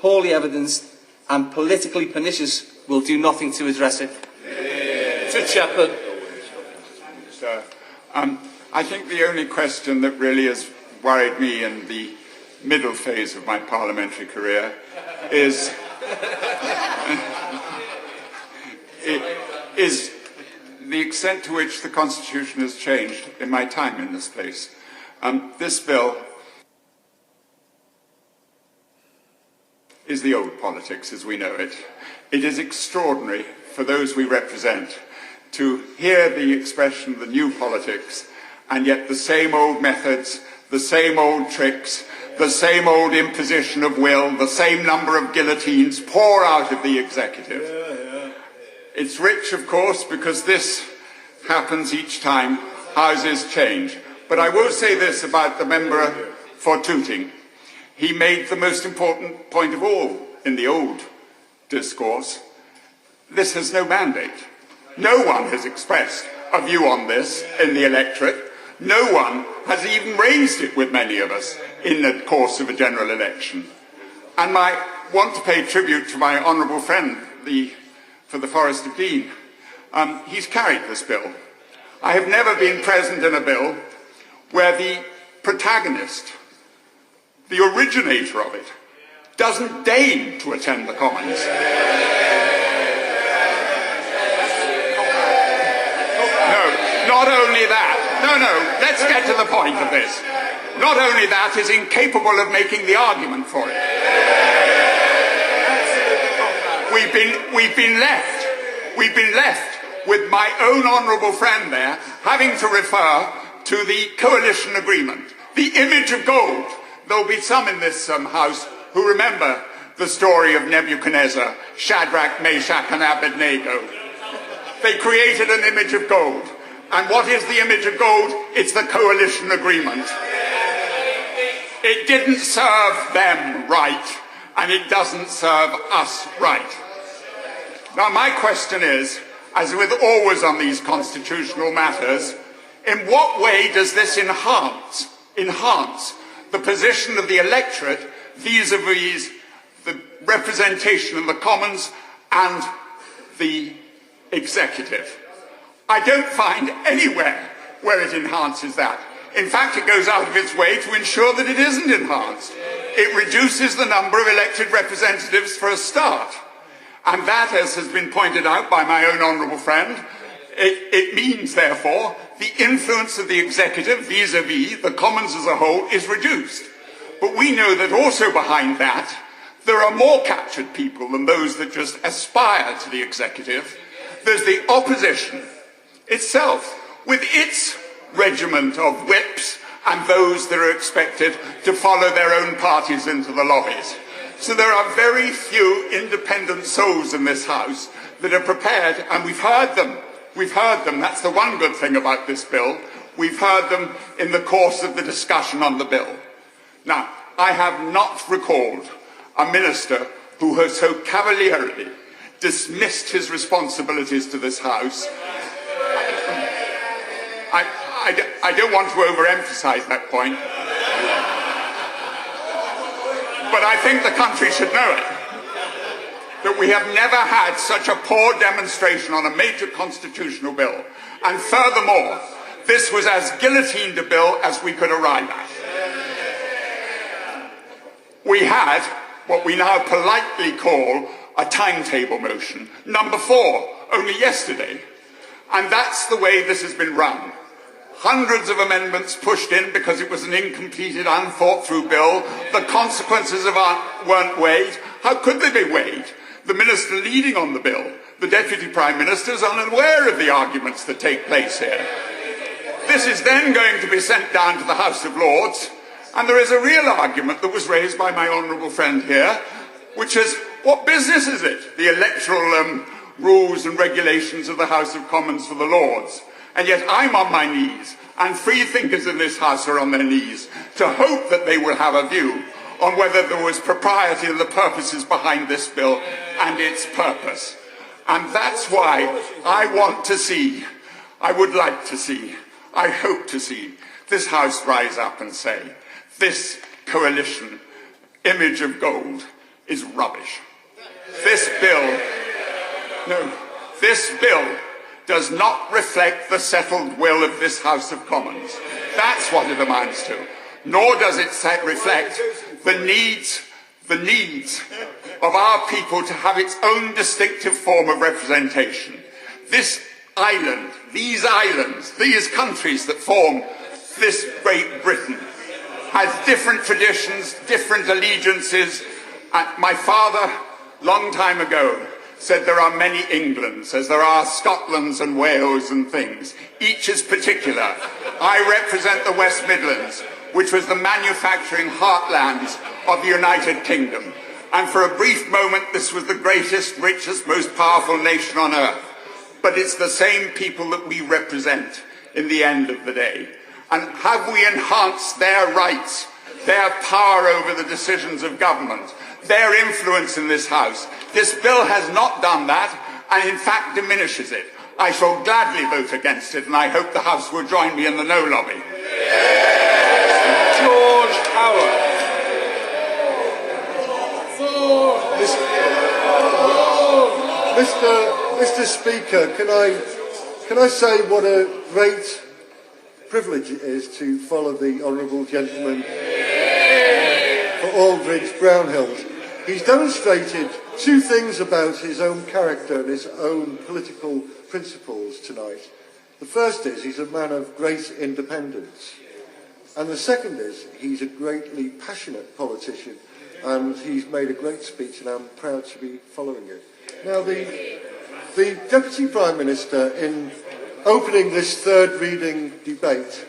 poorly evidenced and politically pernicious, will do nothing to address it. Mr. Shepherd. Sir, I think the only question that really has worried me in the middle phase of my parliamentary career is the extent to which the Constitution has changed in my time in this place. This bill is the old politics as we know it. It is extraordinary for those we represent to hear the expression the new politics, and yet the same old methods, the same old tricks, the same old imposition of will, the same number of guillotines pour out of the executive. It's rich, of course, because this happens each time houses change. But I will say this about the member for Tooting. He made the most important point of all in the old discourse. This has no mandate. No one has expressed a view on this in the electorate. No one has even raised it with many of us in the course of a general election. And I want to pay tribute to my honourable friend for the Forest of Dean. He's carried this bill. I have never been present in a bill where the protagonist, the originator of it, doesn't deign to attend the Commons. Not only that, let's get to the point of this. Not only that, is incapable of making the argument for it. We've been left with my own honourable friend there having to refer to the coalition agreement, the image of gold. There'll be some in this House who remember the story of Nebuchadnezzar, Shadrach, Meshach and Abednego. They created an image of gold. And what is the image of gold? It's the coalition agreement. It didn't serve them right, and it doesn't serve us right. Now my question is, as with always on these constitutional matters, in what way does this enhance the position of the electorate vis-à-vis the representation of the Commons and the executive? I don't find anywhere where it enhances that. In fact, it goes out of its way to ensure that it isn't enhanced. It reduces the number of elected representatives for a start. And that, as has been pointed out by my own honourable friend, it means, therefore, the influence of the executive vis-à-vis the Commons as a whole is reduced. But we know that also behind that, there are more captured people than those that just aspire to the executive. There's the opposition itself, with its regiment of whips and those that are expected to follow their own parties into the lobbies. So there are very few independent souls in this House that are prepared, and we've heard them, that's the one good thing about this bill, we've heard them in the course of the discussion on the bill. Now, I have not recalled a minister who has so cavalierly dismissed his responsibilities to this House. I don't want to overemphasize that point, but I think the country should know it, that we have never had such a poor demonstration on a major constitutional bill. And furthermore, this was as guillotined a bill as we could arrive at. We had what we now politely call a timetable motion, number 4, only yesterday. And that's the way this has been run. Hundreds of amendments pushed in because it was an incompleted, unthought-through bill. The consequences of it weren't weighed. How could they be weighed? The minister leading on the bill, the Deputy Prime Minister, is unaware of the arguments that take place here. This is then going to be sent down to the House of Lords, and there is a real argument that was raised by my honourable friend here, which is, what business is it, the electoral rules and regulations of the House of Commons for the Lords? And yet I'm on my knees, and free thinkers in this House are on their knees, to hope that they will have a view on whether there was propriety in the purposes behind this bill and its purpose. And that's why I want to see, I would like to see, I hope to see this House rise up and say, this coalition image of gold is rubbish. This bill does not reflect the settled will of this House of Commons. That's what it amounts to. Nor does it reflect the needs of our people to have its own distinctive form of representation. This island, these islands, these countries that form this Great Britain, has different traditions, different allegiances. And my father, long time ago, said there are many Englands, as there are Scotlands and Wales and things. Each is particular. I represent the West Midlands, which was the manufacturing heartlands of the United Kingdom. And for a brief moment, this was the greatest, richest, most powerful nation on earth. But it's the same people that we represent in the end of the day. And have we enhanced their rights, their power over the decisions of government, their influence in this House? This bill has not done that, and in fact diminishes it. I shall gladly vote against it, and I hope the House will join me in the no lobby. George Howard. Mr. Speaker, can I say what a great privilege it is to follow the honourable gentleman for Aldridge Brownhills. He's demonstrated two things about his own character and his own political principles tonight. The first is he's a man of great independence. And the second is he's a greatly passionate politician, and he's made a great speech, and I'm proud to be following it. Now, the Deputy Prime Minister, in opening this third reading debate,